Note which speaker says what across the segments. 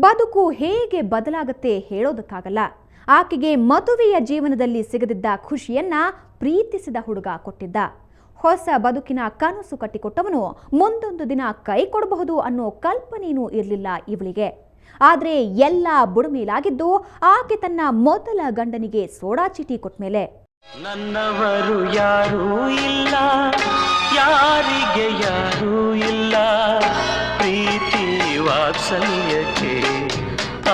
Speaker 1: ಬದುಕು ಹೇಗೆ ಬದಲಾಗುತ್ತೆ ಹೇಳೋದಕ್ಕಾಗಲ್ಲ. ಆಕೆಗೆ ಮದುವೆಯ ಜೀವನದಲ್ಲಿ ಸಿಗದಿದ್ದ ಖುಷಿಯನ್ನ ಪ್ರೀತಿಸಿದ ಹುಡುಗ ಕೊಟ್ಟಿದ್ದ. ಹೊಸ ಬದುಕಿನ ಕನಸು ಕಟ್ಟಿಕೊಟ್ಟವನು ಮುಂದೊಂದು ದಿನ ಕೈ ಕೊಡಬಹುದು ಅನ್ನೋ ಕಲ್ಪನೆಯೂ ಇರಲಿಲ್ಲ ಇವಳಿಗೆ. ಆದ್ರೆ ಎಲ್ಲ ಬುಡಮೇಲಾಗಿದ್ದು ಆಕೆ ತನ್ನ ಮೊದಲ ಗಂಡನಿಗೆ ಸೋಡಾ ಚೀಟಿ ಕೊಟ್ಮೇಲೆ.
Speaker 2: ನನ್ನವರು ಯಾರೂ ಇಲ್ಲ, ಯಾರಿಗೆ ಯಾರೂ ಇಲ್ಲ, ಪ್ರೀತಿ ವಾತ್ಸಲ್ಯಕ್ಕೆ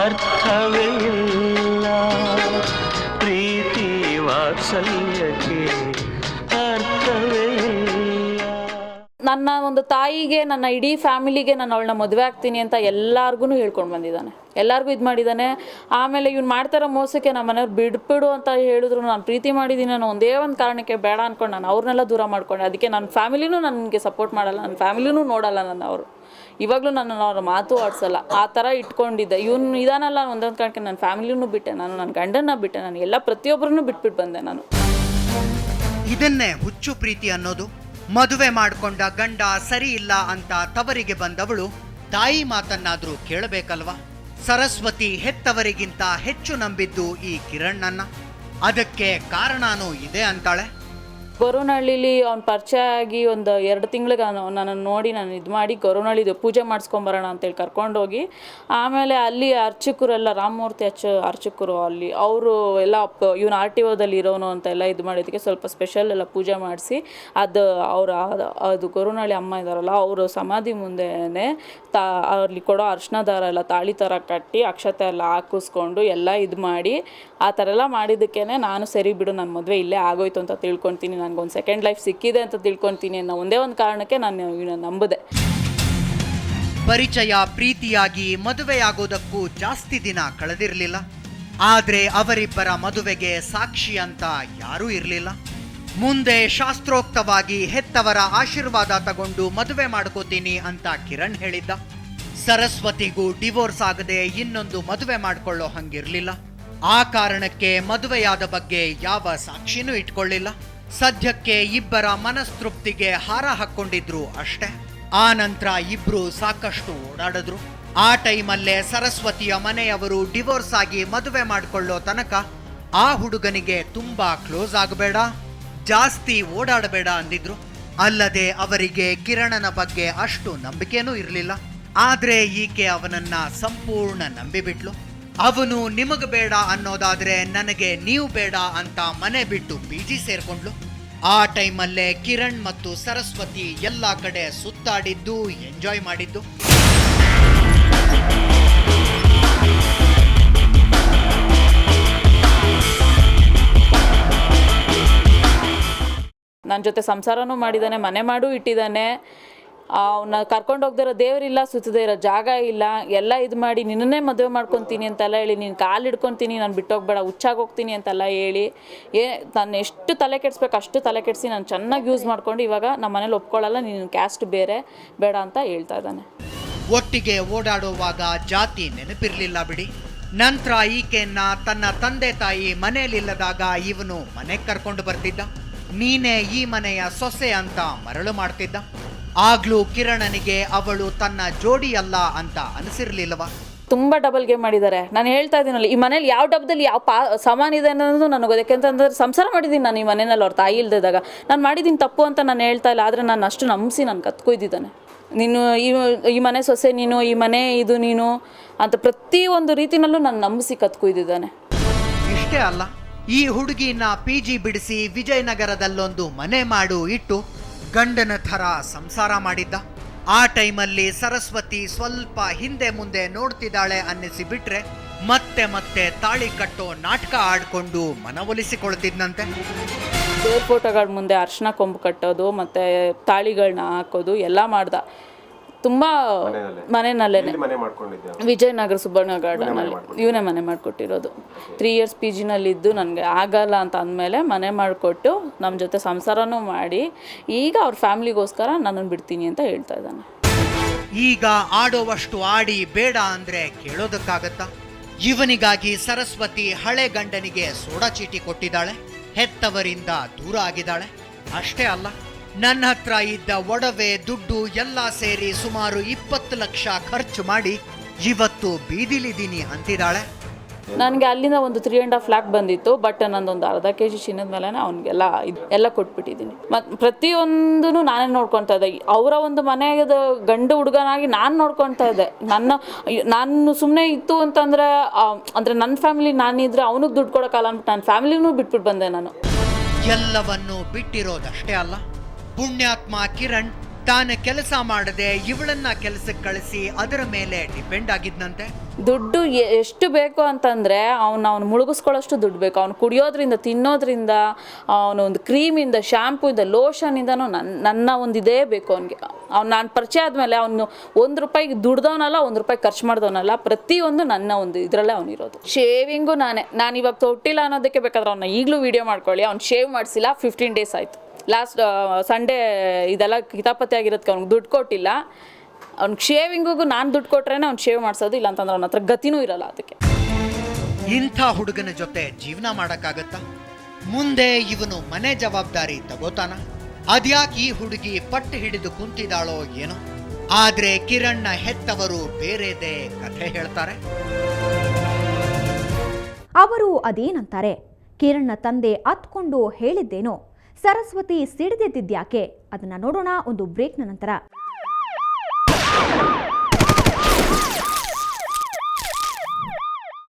Speaker 2: ಅರ್ಥವೇ ಇಲ್ಲ, ಪ್ರೀತಿ ವಾತ್ಸಲ್ಯಕ್ಕೆ ಅರ್ಥವೇ ಇಲ್ಲ.
Speaker 3: ನನ್ನ ಒಂದು ತಾಯಿಗೆ, ನನ್ನ ಇಡೀ ಫ್ಯಾಮಿಲಿಗೆ ನಾನು ಅವಳನ್ನ ಮದುವೆ ಆಗ್ತೀನಿ ಅಂತ ಎಲ್ಲಾರ್ಗು ಹೇಳ್ಕೊಂಡು ಬಂದಿದ್ದಾನೆ, ಎಲ್ಲರಿಗೂ ಇದು ಮಾಡಿದ್ದಾನೆ. ಆಮೇಲೆ ಇವ್ನು ಮಾಡ್ತಾರೋ ಮೋಸಕ್ಕೆ ನಮ್ಮ ಮನೆಯವ್ರು ಬಿಡ್ಬಿಡು ಅಂತ ಹೇಳಿದ್ರು ನಾನು ಪ್ರೀತಿ ಮಾಡಿದ್ದೀನಿ ನಾನು ಒಂದೇ ಒಂದು ಕಾರಣಕ್ಕೆ ಬೇಡ ಅಂದ್ಕೊಂಡು ನಾನು ಅವ್ರನ್ನೆಲ್ಲ ದೂರ ಮಾಡ್ಕೊಂಡೆ. ಅದಕ್ಕೆ ನನ್ನ ಫ್ಯಾಮಿಲಿನೂ ನನಗೆ ಸಪೋರ್ಟ್ ಮಾಡಲ್ಲ, ನನ್ನ ಫ್ಯಾಮಿಲಿನೂ ನೋಡಲ್ಲ ನನ್ನ ಅವರು. ಇವಾಗಲೂ ನನ್ನ ಅವ್ರ ಮಾತು ಆಡಿಸಲ್ಲ, ಆ ಥರ ಇಟ್ಕೊಂಡಿದ್ದೆ. ಇವನು ಇದಾನಲ್ಲ ಒಂದೊಂದು ಕಾರಣಕ್ಕೆ ನನ್ನ ಫ್ಯಾಮಿಲಿನೂ ಬಿಟ್ಟೆ, ನಾನು ನನ್ನ ಗಂಡನ್ನ ಬಿಟ್ಟೆ, ನಾನು ಎಲ್ಲ ಪ್ರತಿಯೊಬ್ಬರನ್ನು ಬಿಟ್ಬಿಟ್ಟು ಬಂದೆ ನಾನು.
Speaker 4: ಇದನ್ನೇ ಹುಚ್ಚು ಪ್ರೀತಿ ಅನ್ನೋದು. ಮದುವೆ ಮಾಡಿಕೊಂಡ ಗಂಡ ಸರಿ ಇಲ್ಲ ಅಂತ ತವರಿಗೆ ಬಂದವಳು ತಾಯಿ ಮಾತನ್ನಾದ್ರೂ ಕೇಳಬೇಕಲ್ವಾ? ಸರಸ್ವತಿ ಹೆತ್ತವರಿಗಿಂತ ಹೆಚ್ಚು ನಂಬಿದ್ದು ಈ ಕಿರಣ್ಣನ್ನ. ಅದಕ್ಕೆ ಕಾರಣನೂ ಇದೆ ಅಂತಾಳೆ.
Speaker 3: ಗೊರವನಹಳ್ಳಿಲಿ ಅವ್ನು ಪರಿಚಯ ಆಗಿ ಒಂದು 2 ತಿಂಗಳಿಗೆ ನನ್ನನ್ನು ನೋಡಿ ನಾನು ಇದು ಮಾಡಿ ಗೊರವನಹಳ್ಳಿದು ಪೂಜೆ ಮಾಡಿಸ್ಕೊಂಬರೋಣ ಅಂತೇಳಿ ಕರ್ಕೊಂಡೋಗಿ, ಆಮೇಲೆ ಅಲ್ಲಿ ಅರ್ಚಕರೆಲ್ಲ ರಾಮಮೂರ್ತಿ ಅರ್ಚಕರು ಅಲ್ಲಿ ಅವರು ಎಲ್ಲ ಇವನು RTOದಲ್ಲಿ ಇರೋನು ಅಂತ ಎಲ್ಲ ಇದು ಮಾಡಿದ್ದಕ್ಕೆ ಸ್ವಲ್ಪ ಸ್ಪೆಷಲ್ ಎಲ್ಲ ಪೂಜೆ ಮಾಡಿಸಿ ಅದು ಅದು ಗೊರವನಹಳ್ಳಿ ಅಮ್ಮ ಇದ್ದಾರಲ್ಲ ಅವರು ಸಮಾಧಿ ಮುಂದೆನೇ ಅಲ್ಲಿ ಕೊಡೋ ಅರ್ಶಿನ ದಾರ ಎಲ್ಲ ತಾಳಿ ಥರ ಕಟ್ಟಿ ಅಕ್ಷತೆ ಎಲ್ಲ ಹಾಕಿಸ್ಕೊಂಡು ಎಲ್ಲ ಇದು ಮಾಡಿ ಆ ಥರ ಎಲ್ಲ ಮಾಡಿದ್ದಕ್ಕೇ ನಾನು ಸರಿ ಬಿಡು ನನ್ನ ಮದುವೆ ಇಲ್ಲೇ ಆಗೋಯ್ತು ಅಂತ ತಿಳ್ಕೊತೀನಿ, ನನಗೊಂದು ಸೆಕೆಂಡ್ ಲೈಫ್ ಸಿಕ್ಕಿದೆ ಅಂತ ತಿಳ್ಕೊತೀನಿ ಅನ್ನೋ ಒಂದೇ ಒಂದು ಕಾರಣಕ್ಕೆ ನಾನು ನಂಬಿದೆ.
Speaker 4: ಪರಿಚಯ ಪ್ರೀತಿಯಾಗಿ ಮದುವೆಯಾಗೋದಕ್ಕೂ ಜಾಸ್ತಿ ದಿನ ಕಳೆದಿರಲಿಲ್ಲ. ಆದ್ರೆ ಅವರಿಬ್ಬರ ಮದುವೆಗೆ ಸಾಕ್ಷಿ ಅಂತ ಯಾರೂ ಇರಲಿಲ್ಲ. ಮುಂದೆ ಶಾಸ್ತ್ರೋಕ್ತವಾಗಿ ಹೆತ್ತವರ ಆಶೀರ್ವಾದ ತಗೊಂಡು ಮದುವೆ ಮಾಡ್ಕೋತೀನಿ ಅಂತ ಕಿರಣ್ ಹೇಳಿದ್ದ. ಸರಸ್ವತಿಗೂ ಡಿವೋರ್ಸ್ ಆಗದೆ ಇನ್ನೊಂದು ಮದುವೆ ಮಾಡ್ಕೊಳ್ಳೋ ಹಂಗಿರ್ಲಿಲ್ಲ. ಆ ಕಾರಣಕ್ಕೆ ಮದುವೆಯಾದ ಬಗ್ಗೆ ಯಾವ ಸಾಕ್ಷಿನೂ ಇಟ್ಕೊಳ್ಳಿಲ್ಲ. ಸದ್ಯಕ್ಕೆ ಇಬ್ಬರ ಮನಸ್ತೃಪ್ತಿಗೆ ಹಾರ ಹಾಕ್ಕೊಂಡಿದ್ರು ಅಷ್ಟೇ. ಆ ನಂತರ ಇಬ್ರು ಸಾಕಷ್ಟು ಓಡಾಡಿದ್ರು. ಆ ಟೈಮಲ್ಲೇ ಸರಸ್ವತಿಯ ಮನೆಯವರು ಡಿವೋರ್ಸ್ ಆಗಿ ಮದುವೆ ಮಾಡ್ಕೊಳ್ಳೋ ತನಕ ಆ ಹುಡುಗನಿಗೆ ತುಂಬಾ ಕ್ಲೋಸ್ ಆಗಬೇಡ, ಜಾಸ್ತಿ ಓಡಾಡಬೇಡ ಅಂದಿದ್ರು. ಅಲ್ಲದೆ ಅವರಿಗೆ ಕಿರಣನ ಬಗ್ಗೆ ಅಷ್ಟು ನಂಬಿಕೆನೂ ಇರಲಿಲ್ಲ. ಆದ್ರೆ ಈಕೆ ಅವನನ್ನ ಸಂಪೂರ್ಣ ನಂಬಿಬಿಟ್ಲು. ಅವನು ನಿಮಗ ಬೇಡ ಅನ್ನೋದಾದ್ರೆ ನನಗೆ ನೀವು ಬೇಡ ಅಂತ ಮನೆ ಬಿಟ್ಟು PG ಸೇರ್ಕೊಂಡ್ಲು. ಆ ಟೈಮಲ್ಲೇ ಕಿರಣ್ ಮತ್ತು ಸರಸ್ವತಿ ಎಲ್ಲ ಕಡೆ ಸುತ್ತಾಡಿದ್ದು, ಎಂಜಾಯ್ ಮಾಡಿದ್ದು.
Speaker 3: ನನ್ನ ಜೊತೆ ಸಂಸಾರನೂ ಮಾಡಿದ್ದಾನೆ, ಮನೆ ಮಾಡೂ ಇಟ್ಟಿದ್ದಾನೆ. ಅವನ್ನ ಕರ್ಕೊಂಡು ಹೋಗ್ದಿರೋ ದೇವರಿಲ್ಲ, ಸುತ್ತದೇ ಇರೋ ಜಾಗ ಇಲ್ಲ, ಎಲ್ಲ ಇದು ಮಾಡಿ ನಿನ್ನನ್ನೇ ಮದುವೆ ಮಾಡ್ಕೊತೀನಿ ಅಂತೆಲ್ಲ ಹೇಳಿ, ನೀನು ಕಾಲು ಹಿಡ್ಕೊತೀನಿ, ನಾನು ಬಿಟ್ಟೋಗ್ಬೇಡ, ಹುಚ್ಚಾಗಿ ಹೋಗ್ತೀನಿ ಅಂತೆಲ್ಲ ಹೇಳಿ ನಾನು ಎಷ್ಟು ತಲೆ ಕೆಡಿಸ್ಬೇಕು ಅಷ್ಟು ತಲೆ ಕೆಡಿಸಿ ನಾನು ಚೆನ್ನಾಗಿ ಯೂಸ್ ಮಾಡ್ಕೊಂಡು ಇವಾಗ ನಮ್ಮ ಮನೇಲಿ ಒಪ್ಕೊಳ್ಳಲ್ಲ, ನೀನು ಕ್ಯಾಸ್ಟ್ ಬೇರೆ ಬೇಡ ಅಂತ ಹೇಳ್ತಾ ಇದ್ದಾನೆ.
Speaker 4: ಒಟ್ಟಿಗೆ ಓಡಾಡುವಾಗ ಜಾತಿ ನೆನಪಿರ್ಲಿಲ್ಲ ಬಿಡಿ. ನಂತರ ಈಕೆಯನ್ನ ತನ್ನ ತಂದೆ ತಾಯಿ ಮನೆಯಲ್ಲಿಲ್ಲದಾಗ ಇವನು ಮನೆಗೆ ಕರ್ಕೊಂಡು ಬರ್ತಿದ್ದ. ನೀನೇ ಈ ಮನೆಯ ಸೊಸೆ ಅಂತ ಮರಳು ಮಾಡ್ತಿದ್ದ. ಆಗ್ಲೂ ಕಿರಣನಿಗೆ ಅವಳು ತನ್ನ ಜೋಡಿ ಅಲ್ಲ ಅಂತ ಅನಿಸಿರ್ಲಿಲ್ವಾ?
Speaker 3: ತುಂಬ ಡಬಲ್ ಗೇಮ್ ಮಾಡಿದ್ದಾರೆ. ನಾನು ಹೇಳ್ತಾ ಇದ್ದೀನಲ್ಲ, ಈ ಮನೇಲಿ ಯಾವ ಡಬ್ಬದಲ್ಲಿ ಯಾವ ಸಾಮಾನು ಇದೆ ಅನ್ನೋದು ನನಗೆ ಯಾಕೆಂತಂದ್ರೆ ಸಂಸಾರ ಮಾಡಿದ್ದೀನಿ ನಾನು ಈ ಮನೆಯಲ್ಲಿ. ಅವ್ರ ತಾಯಿ ಇಲ್ದಿದ್ದಾಗ ನಾನು ಮಾಡಿದ್ದೀನಿ ತಪ್ಪು ಅಂತ ನಾನು ಹೇಳ್ತಾ ಇಲ್ಲ, ಆದರೆ ನಾನು ಅಷ್ಟು ನಂಬಿಸಿ ನಾನು ಕತ್ಕೊಯ್ದಿದ್ದಾನೆ. ನೀನು ಈ ಮನೆ ಸೊಸೆ ನೀನು, ಈ ಮನೆ ಇದು ನೀನು ಅಂತ ಪ್ರತಿಯೊಂದು ರೀತಿನಲ್ಲೂ ನಾನು ನಂಬಿಸಿ ಕತ್ಕೊಯ್ದಿದ್ದಾನೆ.
Speaker 4: ಇಷ್ಟೇ ಅಲ್ಲ, ಈ ಹುಡುಗಿನ PG ಬಿಡಿಸಿ ವಿಜಯನಗರದಲ್ಲೊಂದು ಮನೆ ಮಾಡು ಇಟ್ಟು ಗಂಡನ ಥರ ಸಂಸಾರ ಮಾಡಿದ್ದ. ಆ ಟೈಮಲ್ಲಿ ಸರಸ್ವತಿ ಸ್ವಲ್ಪ ಹಿಂದೆ ಮುಂದೆ ನೋಡ್ತಿದ್ದಾಳೆ ಅನ್ನಿಸಿ ಬಿಟ್ರೆ ಮತ್ತೆ ಮತ್ತೆ ತಾಳಿ ಕಟ್ಟೋ ನಾಟಕ ಆಡ್ಕೊಂಡು ಮನವೊಲಿಸಿಕೊಳ್ತಿದ್ನಂತೆ.
Speaker 3: ದೇವ್ರ ಫೋಟೋಗಳ ಮುಂದೆ ಅರ್ಶಿನ ಕೊಂಬು ಕಟ್ಟೋದು ಮತ್ತು ತಾಳಿಗಳನ್ನ ಹಾಕೋದು ಎಲ್ಲ ಮಾಡ್ದ. ತುಂಬ ಮನೆಯಲ್ಲೇ ವಿಜಯನಗರ ಸುಬ್ಬಣ್ಣ ಗಾರ್ಡನಲ್ಲಿ ಇವನೇ ಮನೆ ಮಾಡಿಕೊಟ್ಟಿರೋದು. 3 years PGನಲ್ಲಿದ್ದು ನನಗೆ ಆಗಲ್ಲ ಅಂತ ಅಂದಮೇಲೆ ಮನೆ ಮಾಡಿಕೊಟ್ಟು ನಮ್ಮ ಜೊತೆ ಸಂಸಾರನೂ ಮಾಡಿ ಈಗ ಅವ್ರ ಫ್ಯಾಮಿಲಿಗೋಸ್ಕರ ನನ್ನನ್ನು ಬಿಡ್ತೀನಿ ಅಂತ ಹೇಳ್ತಾ ಇದ್ದಾನೆ.
Speaker 4: ಈಗ ಆಡೋವಷ್ಟು ಆಡಿ ಬೇಡ ಅಂದ್ರೆ ಕೇಳೋದಕ್ಕಾಗತ್ತಾ? ಇವನಿಗಾಗಿ ಸರಸ್ವತಿ ಹಳೆ ಗಂಡನಿಗೆ ಸೋಡಾ ಚೀಟಿ ಕೊಟ್ಟಿದ್ದಾಳೆ, ಹೆತ್ತವರಿಂದ ದೂರ ಆಗಿದ್ದಾಳೆ. ಅಷ್ಟೇ ಅಲ್ಲ, ನನ್ನ ಹತ್ರ ಇದ್ದ ಒಡವೆ ದುಡ್ಡು ಎಲ್ಲ ಸೇರಿ ಸುಮಾರು 20 ಲಕ್ಷ ಖರ್ಚು ಮಾಡಿ ಇವತ್ತು ಬೀದಿಲಿದ್ದೀನಿ ಅಂತಿದ್ದಾಳೆ.
Speaker 3: ನನಗೆ ಅಲ್ಲಿಂದ ಒಂದು 3.5 lakh ಬಂದಿತ್ತು. ಬಟ್ ನಂದೊಂದು ಅರ್ಧ kg ಚಿನ್ನದ ಮೇಲೆ ಅವನಿಗೆಲ್ಲ ಎಲ್ಲ ಕೊಟ್ಬಿಟ್ಟಿದ್ದೀನಿ. ಮತ್ತು ಪ್ರತಿಯೊಂದೂ ನಾನೇ ನೋಡ್ಕೊತಾ ಇದ್ದೆ. ಅವರ ಒಂದು ಮನೆಯದ ಗಂಡು ಹುಡುಗನಾಗಿ ನಾನು ನೋಡ್ಕೊತಾ ಇದ್ದೆ. ನಾನು ಸುಮ್ಮನೆ ಇತ್ತು ಅಂತಂದರೆ ಅಂದರೆ ನನ್ನ ಫ್ಯಾಮಿಲಿ ನಾನಿದ್ರೆ ಅವನಿಗೆ ದುಡ್ಡು ಕೊಡೋಕ್ಕಲ್ಲ ಅಂದ್ಬಿಟ್ಟು ನನ್ನ ಫ್ಯಾಮಿಲಿನೂ ಬಿಟ್ಬಿಟ್ಟು ಬಂದೆ ನಾನು.
Speaker 4: ಎಲ್ಲವನ್ನೂ ಬಿಟ್ಟಿರೋದಷ್ಟೇ ಅಲ್ಲ, ಪುಣ್ಯಾತ್ಮ ಕಿರಣ್ ತಾನು ಕೆಲಸ ಮಾಡದೆ ಇವಳನ್ನ ಕೆಲಸಕ್ಕೆ ಕಳಿಸಿ ಅದರ ಮೇಲೆ ಡಿಪೆಂಡ್ ಆಗಿದ್ನಂತೆ.
Speaker 3: ದುಡ್ಡು ಎಷ್ಟು ಬೇಕು ಅಂತಂದರೆ ಅವ್ನು ಮುಳುಗಿಸ್ಕೊಳ್ಳೋಷ್ಟು ದುಡ್ಡು ಬೇಕು. ಅವ್ನು ಕುಡಿಯೋದ್ರಿಂದ, ತಿನ್ನೋದ್ರಿಂದ, ಅವನು ಒಂದು ಕ್ರೀಮಿಂದ, ಶ್ಯಾಂಪೂಯಿಂದ, ಲೋಷನಿಂದನೂ ನನ್ನ ಒಂದು ಇದೇ ಬೇಕು ಅವನಿಗೆ. ನಾನು ಪರಿಚಯ ಆದಮೇಲೆ ಅವನು ₹1 ದುಡ್ದವನಲ್ಲ, ₹1 ಖರ್ಚು ಮಾಡಿದವನಲ್ಲ. ಪ್ರತಿಯೊಂದು ನನ್ನ ಒಂದು ಇದರಲ್ಲೇ ಅವನಿರೋದು. ಶೇವಿಂಗು ನಾನು ಇವಾಗ ತೊಟ್ಟಿಲ್ಲ ಅನ್ನೋದಕ್ಕೆ ಬೇಕಾದ್ರೆ ಅವನ್ನ ಈಗಲೂ ವೀಡಿಯೋ ಮಾಡ್ಕೊಳ್ಳಿ. ಅವ್ನು ಶೇವ್ ಮಾಡಿಸಿಲ್ಲ, 15 days ಆಯಿತು. ಲಾಸ್ಟ್ ಸಂಡೇ ಇದೆಲ್ಲ ಕಿತಾಪತಿ ಆಗಿರೋದಕ್ಕೆ ಅವ್ನಿಗೆ ದುಡ್ಡು ಕೊಟ್ಟಿಲ್ಲ. ಅವ್ನಿಗೆ ಶೇವಿಂಗಿಗೂ ನಾನು ದುಡ್ಡು ಕೊಟ್ರೇ ಅವ್ನು ಶೇವ್ ಮಾಡಿಸೋದು, ಇಲ್ಲ ಅಂತಂದ್ರೆ ಅವನ ಹತ್ರ ಗತಿನೂ ಇರಲ್ಲ. ಅದಕ್ಕೆ
Speaker 4: ಇಂಥ ಹುಡುಗನ ಜೊತೆ ಜೀವನ ಮಾಡೋಕ್ಕಾಗತ್ತಾ? ಮುಂದೆ ಇವನು ಮನೆ ಜವಾಬ್ದಾರಿ ತಗೋತಾನ? ಅದ್ಯಾಕೆ ಈ ಹುಡುಗಿ ಪಟ್ಟು ಹಿಡಿದು ಕುಂತಿದ್ದಾಳೋ ಏನೋ. ಆದ್ರೆ ಕಿರಣ್ನ ಹೆತ್ತವರು ಬೇರೆದೇ ಕಥೆ ಹೇಳ್ತಾರೆ.
Speaker 1: ಅವರು ಅದೇನಂತಾರೆ? ಕಿರಣ್ನ ತಂದೆ ಅತ್ಕೊಂಡು ಹೇಳಿದ್ದೇನೋ. ಸರಸ್ವತಿ ಸಿಡಿದೆದ್ದಿದ್ಯಾಕೆ? ಅದನ್ನ ನೋಡೋಣ ಒಂದು ಬ್ರೇಕ್ನ ನಂತರ.